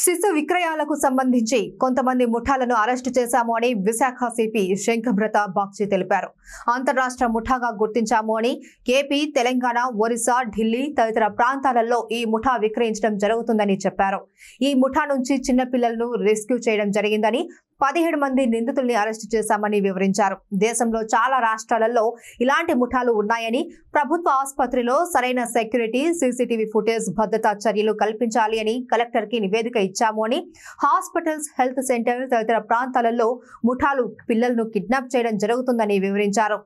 శిశు విక్రయాలకు సంబంధించి కొంతమంది ముఠాలను అరెస్టు చేశాము అని విశాఖ సిపి శంఖబ్రత బాగ్చి తెలిపారు. అంతర్రాష్ట్ర ముఠాగా గుర్తించాము అని ఏపీ, తెలంగాణ, ఒరిస్సా, ఢిల్లీ తదితర ప్రాంతాలలో ఈ ముఠా విక్రయించడం జరుగుతుందని చెప్పారు. ఈ ముఠా నుంచి చిన్న పిల్లలను రెస్క్యూ చేయడం జరిగిందని, 17 మంది నిందితుల్ని అరెస్టు చేశామని వివరించారు. దేశంలో చాలా రాష్ట్రాలలో ఇలాంటి ముఠాలు ఉన్నాయని, ప్రభుత్వ ఆసుపత్రిలో సరైన సెక్యూరిటీ, సీసీటీవీ ఫుటేజ్, భద్రతా చర్యలు కల్పించాలి అని కలెక్టర్ కి నివేదిక ఇచ్చాము అని, హాస్పిటల్స్, హెల్త్ సెంటర్ తదితర ప్రాంతాలలో ముఠాలు పిల్లలను కిడ్నాప్ చేయడం జరుగుతుందని వివరించారు.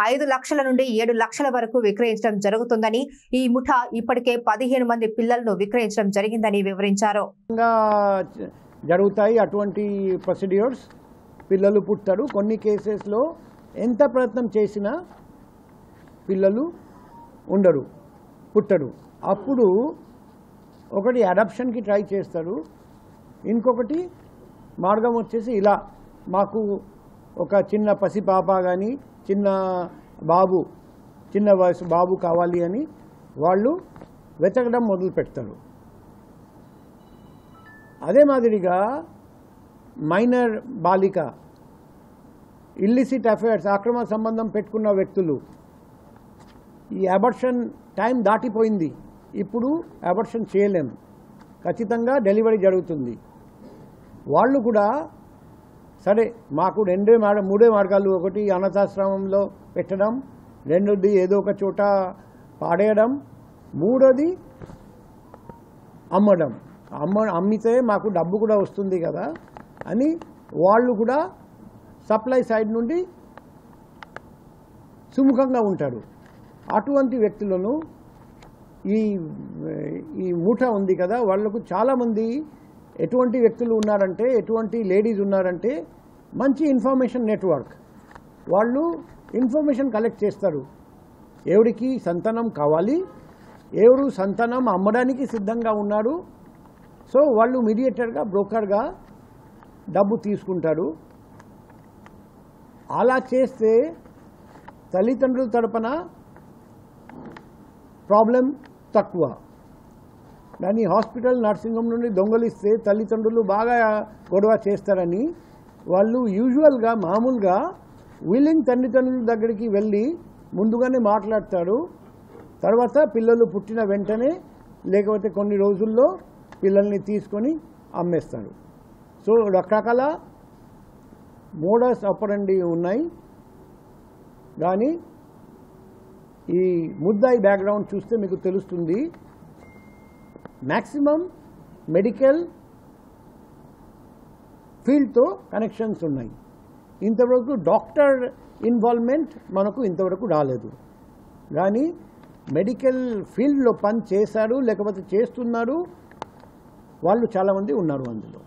5 లక్షల నుండి 7 లక్షల వరకు విక్రయించడం జరుగుతుందని, ఈ ముఠా ఇప్పటికే 15 మంది పిల్లలను విక్రయించడం జరిగిందని వివరించారు. జరుగుతాయి అటువంటి ప్రొసీడ్యూర్స్. పిల్లలు పుట్టరు. కొన్ని కేసెస్లో ఎంత ప్రయత్నం చేసినా పిల్లలు ఉండరు, పుట్టరు. అప్పుడు ఒకటి అడాప్షన్కి ట్రై చేస్తారు, ఇంకొకటి మార్గం వచ్చేసి ఇలా మాకు ఒక చిన్న పసిపాప కానీ చిన్న బాబు, చిన్న వయసు బాబు కావాలి అని వాళ్ళు వెతకడం మొదలు పెడతారు. అదే మాదిరిగా మైనర్ బాలిక, ఇల్లిసిట్ అఫైర్స్, అక్రమ సంబంధం పెట్టుకున్న వ్యక్తులు, ఈ అబార్షన్ టైం దాటిపోయింది, ఇప్పుడు అబార్షన్ చేయలేం, ఖచ్చితంగా డెలివరీ జరుగుతుంది. వాళ్ళు కూడా సరే మాకు మూడే మార్గాలు, ఒకటి అనాథాశ్రమంలో పెట్టడం, రెండోది ఏదో ఒక చోట పాడేయడం, మూడోది అమ్మడం. అమ్మితే మాకు డబ్బు కూడా వస్తుంది కదా అని వాళ్ళు కూడా సప్లై సైడ్ నుండి సుముఖంగా ఉంటారు. అటువంటి వ్యక్తులను ఈ మూట ఉంది కదా, వాళ్లకు చాలామంది ఎటువంటి వ్యక్తులు ఉన్నారంటే, ఎటువంటి లేడీస్ ఉన్నారంటే, మంచి ఇన్ఫర్మేషన్ నెట్వర్క్. వాళ్ళు ఇన్ఫర్మేషన్ కలెక్ట్ చేస్తారు. ఎవరికి సంతానం కావాలి, ఎవరు సంతానం అమ్మడానికి సిద్ధంగా ఉన్నారు. సో వాళ్ళు మీడియేటర్గా, బ్రోకర్గా డబ్బు తీసుకుంటారు. అలా చేస్తే తల్లిదండ్రుల తరపున ప్రాబ్లం తక్కువ. కానీ హాస్పిటల్, నర్సింగ్ హోమ్ నుండి దొంగలిస్తే తల్లిదండ్రులు బాగా గొడవ చేస్తారని వాళ్ళు యూజువల్గా, మామూలుగా విల్లింగ్ తల్లిదండ్రుల దగ్గరికి వెళ్ళి ముందుగానే మాట్లాడతారు. తర్వాత పిల్లలు పుట్టిన వెంటనే లేకపోతే కొన్ని రోజుల్లో పిల్లల్ని తీసుకొని అమ్మేస్తారు. సో రకరకాల మోడస్ ఆపరండి ఉన్నాయి. కానీ ఈ ముద్దాయి బ్యాక్గ్రౌండ్ చూస్తే మీకు తెలుస్తుంది, మ్యాక్సిమం మెడికల్ ఫీల్డ్తో కనెక్షన్స్ ఉన్నాయి. ఇంతవరకు డాక్టర్ ఇన్వాల్వ్మెంట్ మనకు ఇంతవరకు రాలేదు. కానీ మెడికల్ ఫీల్డ్లో పని చేశారు లేకపోతే చేస్తున్నారు వాళ్ళు చాలామంది ఉన్నారు అందులో.